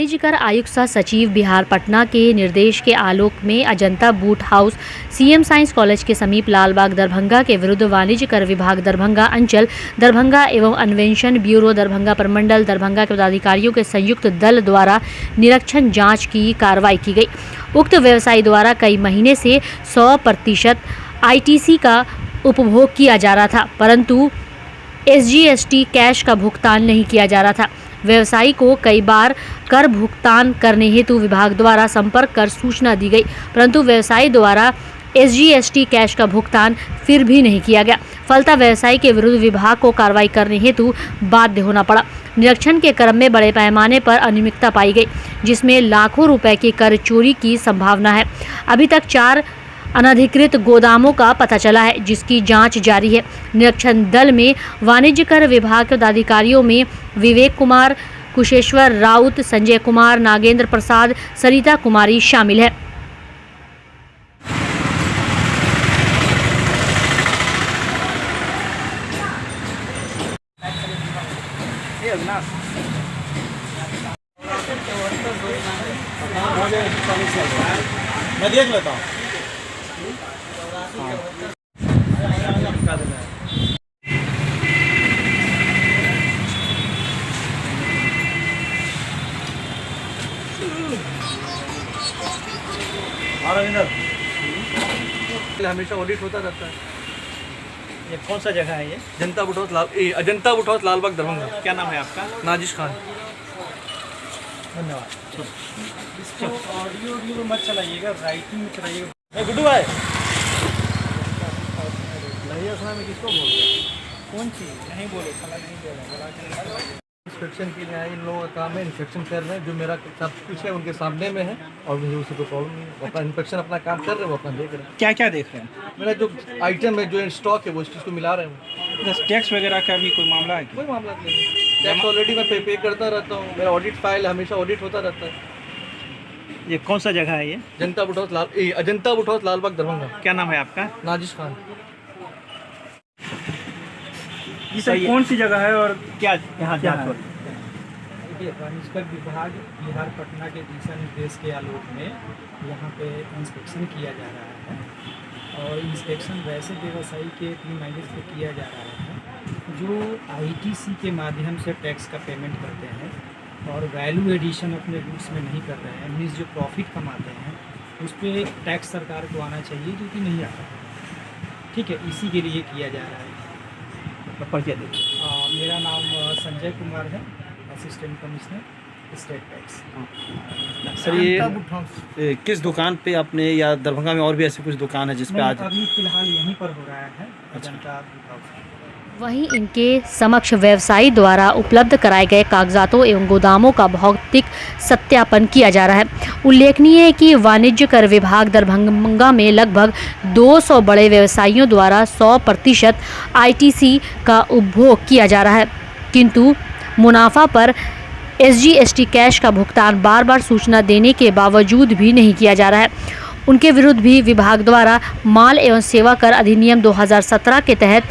वाणिज्यकर आयुक्त सह सचिव बिहार पटना के निर्देश के आलोक में Ajanta boot house CM science college के समीप लालबाग दरभंगा के विरुद्ध वाणिज्यकर विभाग दरभंगा अंचल दरभंगा एवं अन्वेषण ब्यूरो दरभंगा प्रमंडल दरभंगा के पदाधिकारियों के संयुक्त दल द्वारा निरीक्षण जांच की कार्रवाई की गई। उक्त व्यवसायी द्वारा कई महीने से 100% आईटीसी का उपभोग किया जा रहा था, परंतु एसजीएसटी कैश का भुगतान नहीं किया जा रहा था। व्यवसायी को कई बार कर भुगतान करने हेतु विभाग द्वारा संपर्क कर सूचना दी गई, परंतु व्यवसायी द्वारा एसजीएसटी कैश का भुगतान फिर भी नहीं किया गया। फलतः व्यवसायी के विरुद्ध विभाग को कार्रवाई करने हेतु बाध्य होना पड़ा। निरीक्षण के क्रम में बड़े पैमाने पर अनियमितता पाई गई, जिसमें लाखों रुपए की कर चोरी की संभावना है। अभी तक 4 अनधिकृत गोदामों का पता चला है, जिसकी जांच जारी है। निरीक्षण दल में वाणिज्यकर विभाग के पदाधिकारियों में विवेक कुमार, कुशेश्वर राउत, संजय कुमार, नागेंद्र प्रसाद, सरिता कुमारी शामिल है। मैं देख लेता हूँ। हमेशा ऑडिट होता रहता है। ये कौन सा जगह है ये? Ajanta boot house Lalbagh Darbhanga. क्या नाम है आपका? नाजिश खान। धन्यवाद। ऑडियो मत चलाइएगा, राइटिंग में चलाइएगा। गुड्डू भाई लहिया खाना में किसको बोल रहे हैं? कौन चीज़ नहीं बोले, खाना नहीं बोला। इंस्पेक्शन के लिए आए, इन लोगों का काम है इंस्पेक्शन कर रहे हैं। जो मेरा सब कुछ है उनके सामने में है और मुझे उसी को प्रॉब्लम नहीं है। अपना इंस्पेक्शन अपना काम कर रहे हैं, वो अपना देख रहे हैं। क्या क्या देख रहे हैं? मेरा जो आइटम है, जो स्टॉक है, वो इस चीज़ को मिला रहे हैं। बस टैक्स वगैरह का भी कोई मामला है? कोई मामला नहीं है। टैक्स ऑलरेडी मैं पे करता रहता हूँ। मेरा ऑडिट फाइल हमेशा ऑडिट होता रहता है। ये कौन सा जगह है ये? Ajanta boot house Lalbagh Darbhanga. क्या नाम है आपका? नाजिश खान। ये सर कौन सी जगह है और क्या यहाँ जांच हो रही है? देखिए, वाणिज्यकर विभाग बिहार पटना के दिशा निर्देश के आलोक में यहाँ पे इंस्पेक्शन किया जा रहा है और इंस्पेक्शन वैसे व्यवसायी के प्रीमाइसेस पे किया जा रहा है जो आईटीसी के माध्यम से टैक्स का पेमेंट करते हैं और वैल्यू एडिशन अपने रूट्स में नहीं कर रहे हैं। मीन्स जो प्रॉफिट कमाते हैं उस पर टैक्स सरकार को आना चाहिए, जो कि नहीं आता। ठीक है, इसी के लिए किया जा रहा है। परिचय दीजिए। मेरा नाम संजय कुमार है, assistant commissioner state tax. Sir ये किस दुकान पे आपने, या दरभंगा में और भी ऐसी कुछ दुकान है जिस पे आज? अभी फिलहाल यहीं पर हो रहा है अजंता बूट हाउस। वहीं इनके समक्ष व्यवसायी द्वारा उपलब्ध कराए गए कागजातों एवं गोदामों का भौतिक सत्यापन किया जा रहा है। उल्लेखनीय है कि वाणिज्यकर विभाग दरभंगा में लगभग 200 बड़े व्यवसायियों द्वारा 100% आईटीसी का उपभोग किया जा रहा है, किंतु मुनाफा पर एसजीएसटी कैश का भुगतान बार बार सूचना देने के बावजूद भी नहीं किया जा रहा है। उनके विरुद्ध भी विभाग द्वारा माल एवं सेवा कर अधिनियम 2017 के तहत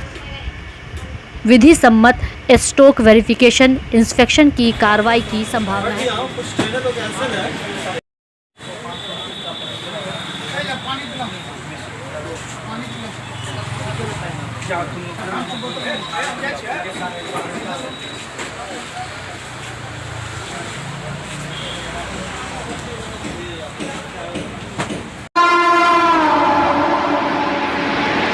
विधि सम्मत स्टॉक वेरिफिकेशन इंस्पेक्शन की कार्रवाई की संभावना है।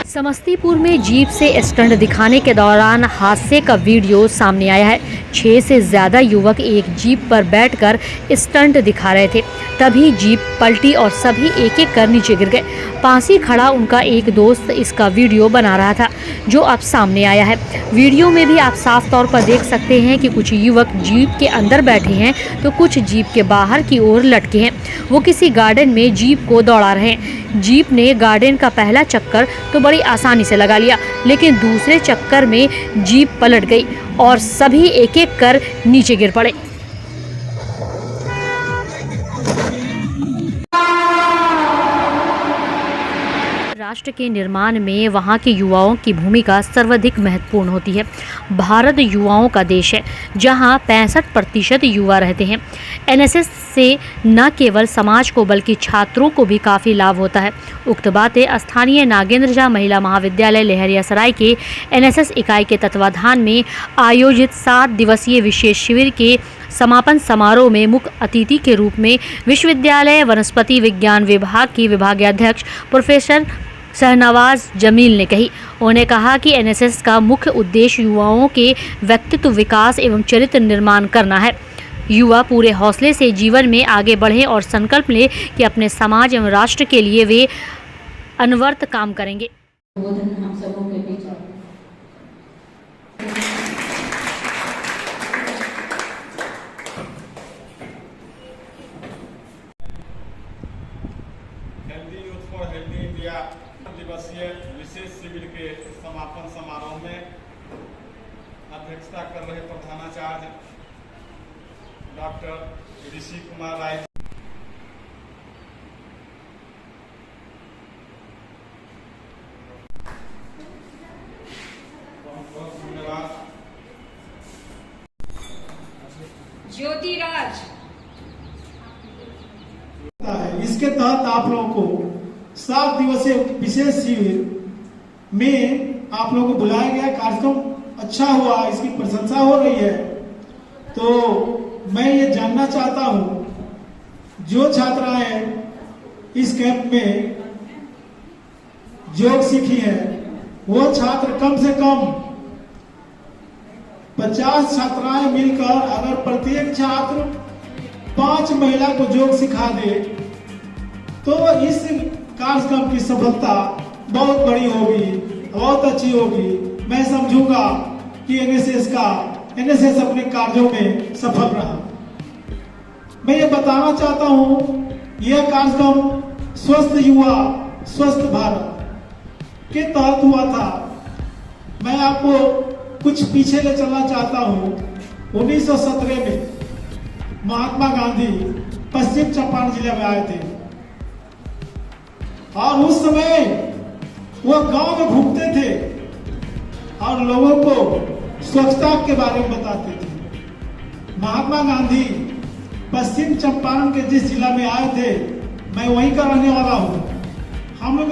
समस्तीपुर में जीप से स्टंट दिखाने के दौरान हादसे का वीडियो सामने आया है। 6 से ज़्यादा युवक एक जीप पर बैठकर स्टंट दिखा रहे थे, तभी जीप पलटी और सभी एक एक कर नीचे गिर गए। पास ही खड़ा उनका एक दोस्त इसका वीडियो बना रहा था, जो अब सामने आया है। वीडियो में भी आप साफ तौर पर देख सकते हैं कि कुछ युवक जीप के अंदर बैठे हैं तो कुछ जीप के बाहर की ओर लटके हैं। वो किसी गार्डन में जीप को दौड़ा रहे हैं। जीप ने गार्डन का पहला चक्कर तो बड़ी आसानी से लगा लिया, लेकिन दूसरे चक्कर में जीप पलट गई और सभी एक एक कर नीचे गिर पड़े। राष्ट्र के निर्माण में वहाँ के युवाओं की भूमिका सर्वाधिक महत्वपूर्ण होती है। भारत युवाओं का देश है, जहाँ 65% युवा रहते हैं। एनएसएस से न केवल समाज को बल्कि छात्रों को भी काफ़ी लाभ होता है। उक्त बातें स्थानीय नागेंद्र झा महिला महाविद्यालय लहरियासराय के एनएसएस इकाई के तत्वाधान में आयोजित 7 दिवसीय विशेष शिविर के समापन समारोह में मुख्य अतिथि के रूप में विश्वविद्यालय वनस्पति विज्ञान विभाग की विभागाध्यक्ष प्रोफेसर शहनवाज जमील ने कही। उन्होंने कहा कि एनएसएस का मुख्य उद्देश्य युवाओं के व्यक्तित्व विकास एवं चरित्र निर्माण करना है। युवा पूरे हौसले से जीवन में आगे बढ़ें और संकल्प लें कि अपने समाज एवं राष्ट्र के लिए वे अनवरत काम करेंगे। हम सबों के बीच healthy youth for healthy India दिवसीय विशेष शिविर के समापन समारोह में अध्यक्षता कर रहे प्रधानाचार्य डॉक्टर ऋषि कुमार राय बहुत धन्यवाद। ज्योतिराज इसके तहत आप लोगों को 7 दिवसीय विशेष शिविर में आप लोगों को बुलाया गया। कार्यक्रम अच्छा हुआ, इसकी प्रशंसा हो रही है। तो मैं ये जानना चाहता हूं, जो छात्राएं इस कैंप में योग सीखी है वो छात्र कम से कम 50 छात्राएं मिलकर अगर प्रत्येक छात्र 5 महिला को योग सिखा दे तो इस कार्यक्रम की सफलता बहुत बड़ी होगी, बहुत अच्छी होगी। मैं समझूंगा कि एनएसएस अपने कार्यों में सफल रहा। मैं ये बताना चाहता हूं, यह कार्यक्रम स्वस्थ युवा स्वस्थ भारत के तहत हुआ था। मैं आपको कुछ पीछे ले चलना चाहता हूं। 1917 में महात्मा गांधी पश्चिम चंपारण जिले में आए थे और उस समय वो गांव में घूमते थे और लोगों को स्वच्छता के बारे में बताते थे। महात्मा गांधी पश्चिम चंपारण के जिस जिला में आए थे, मैं वहीं का रहने वाला हूँ। हम लोग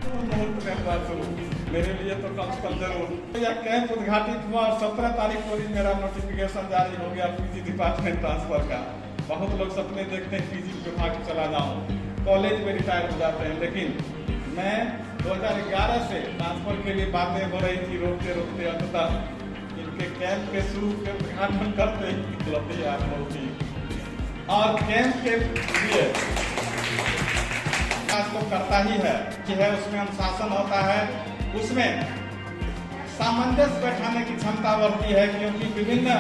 मेरे लिए तो कम से कम जरूर यह कैंप उद्घाटित हुआ और 17 तारीख को ही मेरा नोटिफिकेशन जारी हो गया पीजी डिपार्टमेंट ट्रांसफर का। बहुत लोग सपने देखते हैं पीजी विभाग चला जाऊं, कॉलेज में रिटायर हो जाते हैं, लेकिन मैं 2011 से ट्रांसफर के लिए बातें हो रही थी, रोकते रोकते अंततः इनके कैंप के शुरू के उद्घाटन करते ही आप लोग की और कैंप के लिए तो करता ही है कि है उसमें अनुशासन होता है, उसमें सामंजस्य बैठाने की क्षमता बढ़ती है, क्योंकि विभिन्न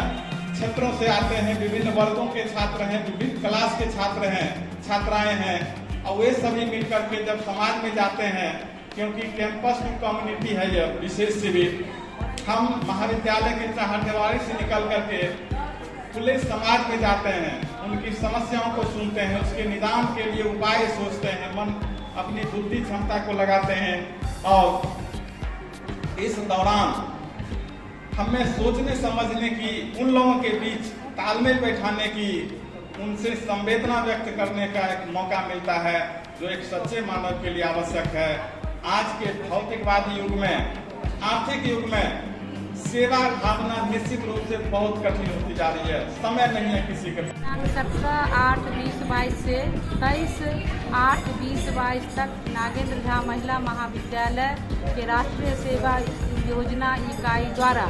क्षेत्रों से आते हैं, विभिन्न वर्गों के छात्र हैं, विभिन्न क्लास के छात्र हैं, छात्राएं हैं, और वे सभी मिलकर के जब समाज में जाते हैं, क्योंकि कैंपस में कम्युनिटी है यह विशेष शिविर, हम महाविद्यालय के चाहनेवाली से निकल करके खुले समाज में जाते हैं, उनकी समस्याओं को सुनते हैं, उसके निदान के लिए उपाय सोचते हैं, मन अपनी बुद्धि क्षमता को लगाते हैं और इस दौरान हमें सोचने समझने की, उन लोगों के बीच तालमेल बैठाने की, उनसे संवेदना व्यक्त करने का एक मौका मिलता है जो एक सच्चे मानव के लिए आवश्यक है। आज के भौतिकवादी युग में, आर्थिक युग में सेवा भावना निश्चित रूप से बहुत कठिन होती जा रही है, समय नहीं है किसी के। 17/8/2022 से 23/8/2022 तक नागेंद्र झा महिला महाविद्यालय के राष्ट्रीय सेवा योजना इकाई द्वारा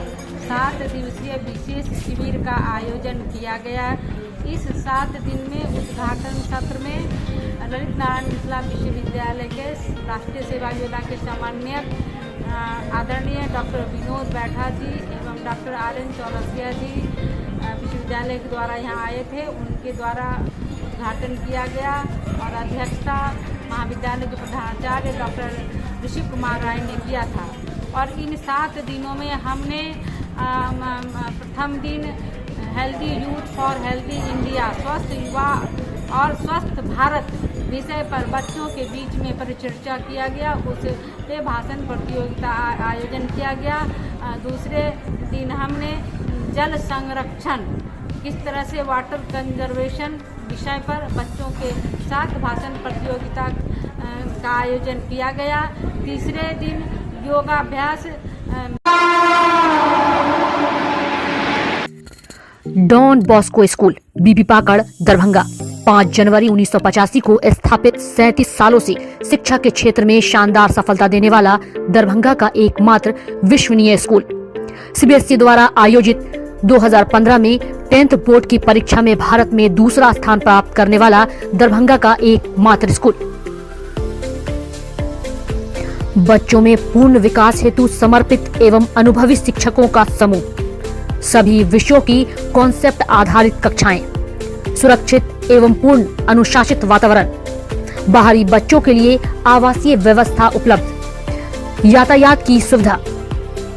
7 दिवसीय विशेष शिविर का आयोजन किया गया। इस 7 दिन में उद्घाटन सत्र में ललित नारायण मिथिला विश्वविद्यालय के राष्ट्रीय सेवा योजना के समन्वयक आदरणीय डॉक्टर विनोद बैठा जी एवं डॉक्टर RN चौरसिया जी विश्वविद्यालय के द्वारा यहाँ आए थे, उनके द्वारा उद्घाटन किया गया और अध्यक्षता महाविद्यालय के प्रधानाचार्य डॉक्टर ऋषि कुमार राय ने किया था। और इन 7 दिनों में हमने प्रथम दिन healthy youth for healthy India, स्वस्थ युवा और स्वस्थ भारत विषय पर बच्चों के बीच में परिचर्चा किया गया। उस पे भाषण प्रतियोगिता आयोजन किया गया। दूसरे दिन हमने जल संरक्षण किस तरह से वाटर कंजर्वेशन विषय पर बच्चों के साथ भाषण प्रतियोगिता का आयोजन किया गया। तीसरे दिन योगाभ्यास डॉन बॉस्को स्कूल बीबी पाकड़ दरभंगा 5 जनवरी 1985 को स्थापित 37 सालों से शिक्षा के क्षेत्र में शानदार सफलता देने वाला दरभंगा का एकमात्र विश्वसनीय स्कूल। सीबीएसई द्वारा आयोजित 2015 में 10th बोर्ड की परीक्षा में भारत में दूसरा स्थान प्राप्त करने वाला दरभंगा का एकमात्र स्कूल। बच्चों में पूर्ण विकास हेतु समर्पित एवं अनुभवी शिक्षकों का समूह, सभी विषयों की कॉन्सेप्ट आधारित कक्षाएं, सुरक्षित एवं पूर्ण अनुशासित वातावरण, बाहरी बच्चों के लिए आवासीय व्यवस्था उपलब्ध, यातायात की सुविधा,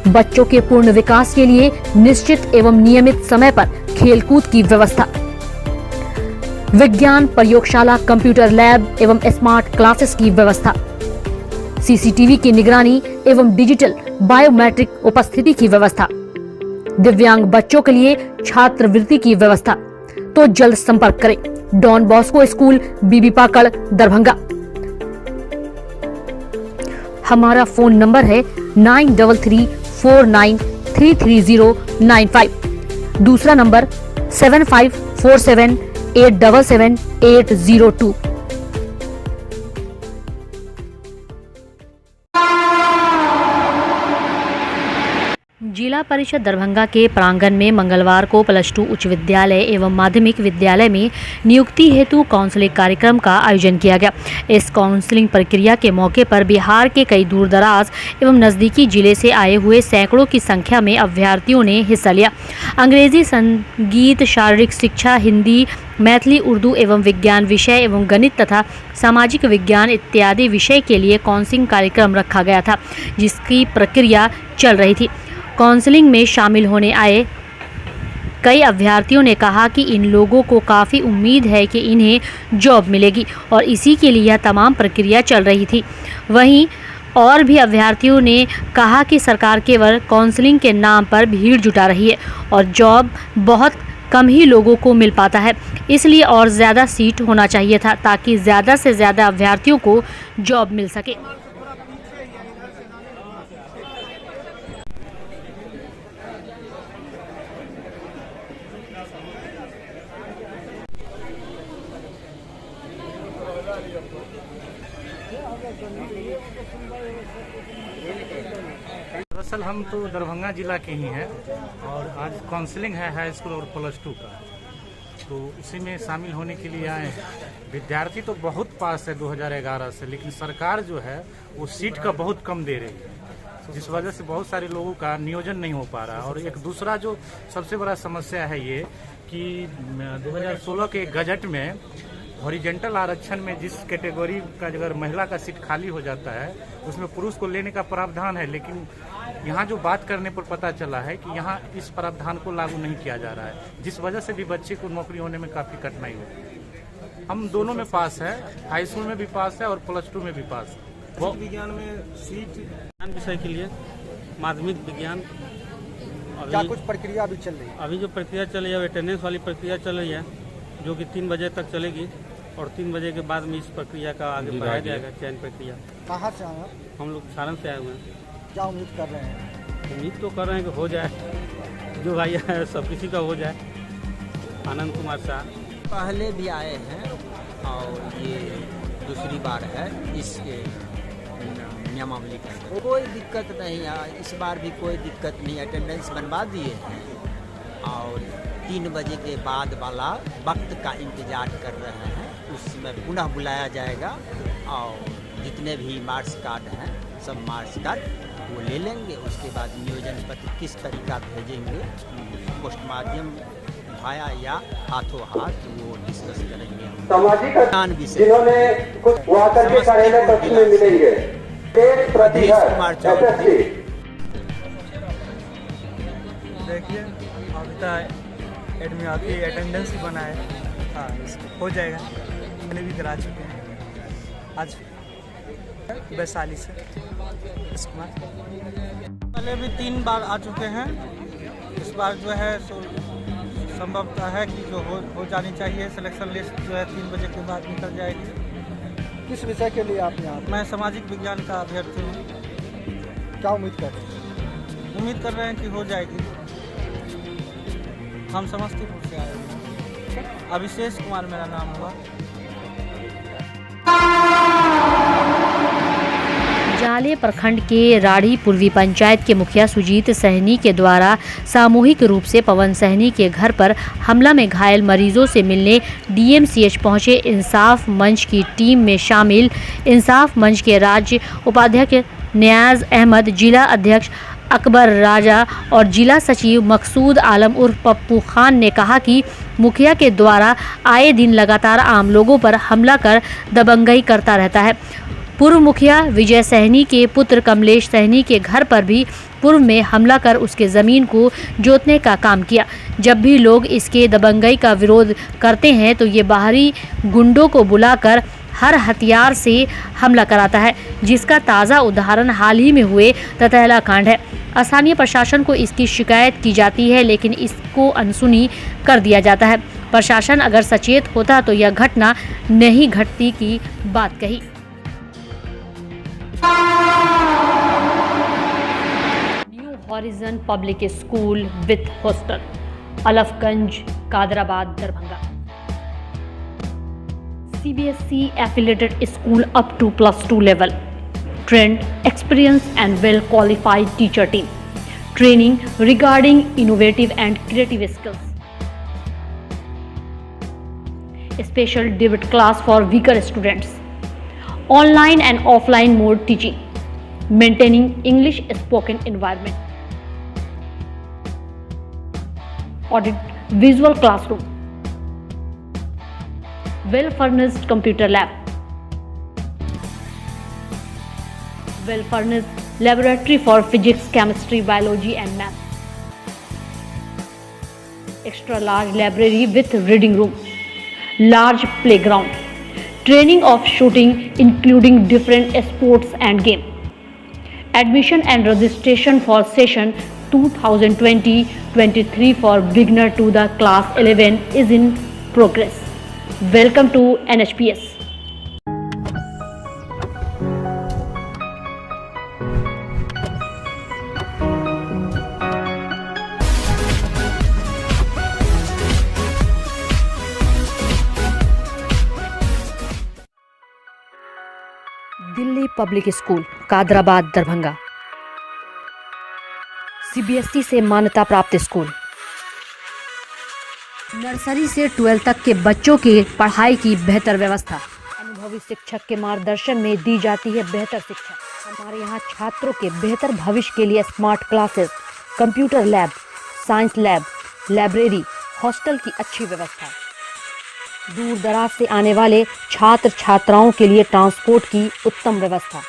बच्चों के पूर्ण विकास के लिए निश्चित एवं नियमित समय पर खेलकूद की व्यवस्था, विज्ञान प्रयोगशाला, कंप्यूटर लैब एवं स्मार्ट क्लासेस की व्यवस्था, सीसीटीवी की निगरानी एवं डिजिटल बायोमेट्रिक उपस्थिति की व्यवस्था, दिव्यांग बच्चों के लिए छात्रवृत्ति की व्यवस्था। तो जल्द संपर्क करें डॉन बॉस्को स्कूल बीबी पाकड़ दरभंगा। हमारा फोन नंबर है 9334933095। दूसरा नंबर 7547877802। जिला परिषद दरभंगा के प्रांगण में मंगलवार को +2 उच्च विद्यालय एवं माध्यमिक विद्यालय में नियुक्ति हेतु काउंसलिंग कार्यक्रम का आयोजन किया गया। इस काउंसलिंग प्रक्रिया के मौके पर बिहार के कई दूरदराज एवं नज़दीकी जिले से आए हुए सैकड़ों की संख्या में अभ्यर्थियों ने हिस्सा लिया। अंग्रेजी, संगीत, शारीरिक शिक्षा, हिंदी, मैथिली, उर्दू एवं विज्ञान विषय एवं गणित तथा सामाजिक विज्ञान इत्यादि विषय के लिए काउंसलिंग कार्यक्रम रखा गया था, जिसकी प्रक्रिया चल रही थी। काउंसलिंग में शामिल होने आए कई अभ्यर्थियों ने कहा कि इन लोगों को काफ़ी उम्मीद है कि इन्हें जॉब मिलेगी और इसी के लिए यह तमाम प्रक्रिया चल रही थी। वहीं और भी अभ्यर्थियों ने कहा कि सरकार केवल काउंसलिंग के नाम पर भीड़ जुटा रही है और जॉब बहुत कम ही लोगों को मिल पाता है, इसलिए और ज़्यादा सीट होना चाहिए था ताकि ज़्यादा से ज़्यादा अभ्यर्थियों को जॉब मिल सके। दरअसल हम तो दरभंगा जिला के ही हैं और आज काउंसलिंग है हाई स्कूल और +2 का, तो उसी में शामिल होने के लिए आए हैं। विद्यार्थी तो बहुत पास है 2011 से, लेकिन सरकार जो है वो सीट का बहुत कम दे रही है, जिस वजह से बहुत सारे लोगों का नियोजन नहीं हो पा रहा। और एक दूसरा जो सबसे बड़ा समस्या है ये कि 2016 के गजट में हॉरिजेंटल आरक्षण में जिस कैटेगरी का अगर महिला का सीट खाली हो जाता है उसमें पुरुष को लेने का प्रावधान है, लेकिन यहाँ जो बात करने पर पता चला है कि यहाँ इस प्रावधान को लागू नहीं किया जा रहा है, जिस वजह से भी बच्चे को नौकरी होने में काफ़ी कठिनाई होती है। हम दोनों में पास है, हाई स्कूल में भी पास है और +2 में भी पास है। वो विज्ञान में सीट विषय के लिए माध्यमिक विज्ञान क्या कुछ प्रक्रिया अभी चल रही है? अभी जो प्रक्रिया चल रही है अटेंडेंस वाली प्रक्रिया चल रही है, जो कि 3 बजे तक चलेगी और 3 बजे के बाद में इस प्रक्रिया का आगे बढ़ाया जाएगा, चयन प्रक्रिया। कहाँ से आए आप? हम लोग सारण से आए हुए हैं। क्या उम्मीद कर रहे हैं? उम्मीद तो कर रहे हैं कि हो जाए, जो भाई है सब किसी का हो जाए। आनंद कुमार शाह पहले भी आए हैं और ये दूसरी बार है इसके नियमावली का। कोई दिक्कत नहीं है, इस बार भी कोई दिक्कत नहीं, अटेंडेंस बनवा दिए हैं और 3 बजे के बाद वाला वक्त का इंतजार कर रहे हैं। उसमें पुनः बुलाया जाएगा और जितने भी मार्क्स कार्ड हैं सब मार्क्स कार्ड वो ले लेंगे। उसके बाद नियोजन पत्र किस तरीका भेजेंगे, पोस्ट माध्यम भाया या हाथों हाथ, वो डिस्कस करेंगे। जिन्होंने कुछ वहाँ करके पढ़ेंगे प्रश्न में मिलेंगे। देखिए अभी तक एडमिट अटेंडेंस ही बना है, हाँ हो जाएगा। मैंने भी करा चुके हैं। आज वैशाली से कुमार पहले भी 3 बार आ चुके हैं। इस बार जो है सो संभवतः है कि जो हो जानी चाहिए। सिलेक्शन लिस्ट जो है 3 बजे के बाद निकल जाएगी। किस विषय के लिए आप यहाँ? मैं सामाजिक विज्ञान का अभ्यर्थी हूँ। क्या उम्मीद कर रहे हैं? उम्मीद कर रहे हैं कि हो जाएगी। हम समस्तीपुर से आए हैं। अभिषेक कुमार मेरा नाम हुआ। जाले प्रखंड के राढ़ी पूर्वी पंचायत के मुखिया सुजीत सहनी के द्वारा सामूहिक रूप से पवन सहनी के घर पर हमला में घायल मरीजों से मिलने डीएमसीएच पहुंचे इंसाफ मंच की टीम में शामिल इंसाफ मंच के राज्य उपाध्यक्ष नियाज अहमद, जिला अध्यक्ष अकबर राजा और जिला सचिव मकसूद आलम उर्फ पप्पू खान ने कहा कि मुखिया के द्वारा आए दिन लगातार आम लोगों पर हमला कर दबंगई करता रहता है। पूर्व मुखिया विजय सहनी के पुत्र कमलेश सहनी के घर पर भी पूर्व में हमला कर उसके ज़मीन को जोतने का काम किया। जब भी लोग इसके दबंगई का विरोध करते हैं तो ये बाहरी गुंडों को बुलाकर हर हथियार से हमला कराता है, जिसका ताज़ा उदाहरण हाल ही में हुए ततैला कांड है। स्थानीय प्रशासन को इसकी शिकायत की जाती है, लेकिन इसको अनसुनी कर दिया जाता है। प्रशासन अगर सचेत होता तो यह घटना नहीं घटती की बात कही। New horizon public school with hostel, Alafganj, Kadrabad, Darbhanga. CBSE affiliated school up to +2 level. Trained, experienced and well-qualified teacher team. Training regarding innovative and creative skills. Special debit class for weaker students. Online and offline mode teaching. Maintaining English spoken environment. Audit visual classroom. Well-furnished computer lab. Well-furnished laboratory for physics, chemistry, biology and math. Extra large library with reading room. Large playground. Training of shooting including different sports and game. Admission and registration for session 2020-23 for beginner to the class 11 is in progress. Welcome to NHPS. Delhi public school, Kadrabad, Darbhanga. CBSE से मान्यता प्राप्त school. Nursery से 12 तक के बच्चों की पढ़ाई की बेहतर व्यवस्था। अनुभवी शिक्षक के मार्गदर्शन में दी जाती है बेहतर शिक्षा। हमारे यहाँ छात्रों के बेहतर भविष्य के लिए smart classes, computer lab, science lab, library, hostel की अच्छी व्यवस्था। दूर दराज से आने वाले छात्र छात्राओं के लिए ट्रांसपोर्ट की उत्तम व्यवस्था।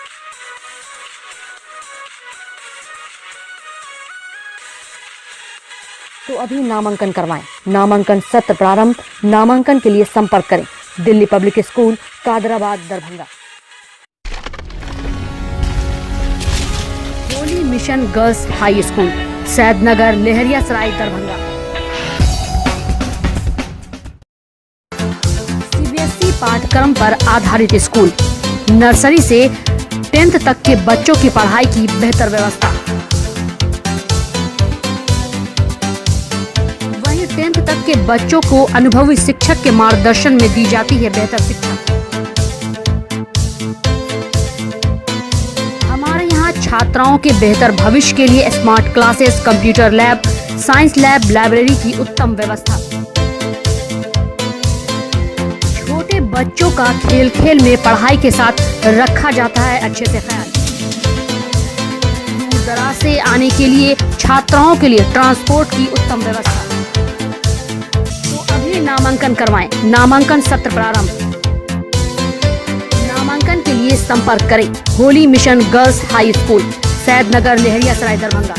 तो अभी नामांकन करवाएं। नामांकन सत्र प्रारंभ। नामांकन के लिए संपर्क करें। Delhi public school, Kadrabad, Darbhanga. Holy mission girls high school, Saidnagar, Laheriasarai, Darbhanga. CBSE पाठ्यक्रम पर आधारित स्कूल। नर्सरी से 10th तक के बच्चों की पढ़ाई की बेहतर व्यवस्था। 10th तक के बच्चों को अनुभवी शिक्षक के मार्गदर्शन में दी जाती है बेहतर शिक्षा। हमारे यहाँ छात्राओं के बेहतर भविष्य के लिए smart classes, computer lab, science lab, library की उत्तम व्यवस्था। छोटे बच्चों का खेल खेल में पढ़ाई के साथ रखा जाता है अच्छे से ख्याल। दूर दराज से आने के लिए छात्राओं के लिए ट्रांसपोर्ट की उत्तम व्यवस्था। नामांकन करवाएं। नामांकन सत्र प्रारंभ। नामांकन के लिए संपर्क करें। Holi mission girls high school, Saidnagar, Laheriasarai, Darbhanga.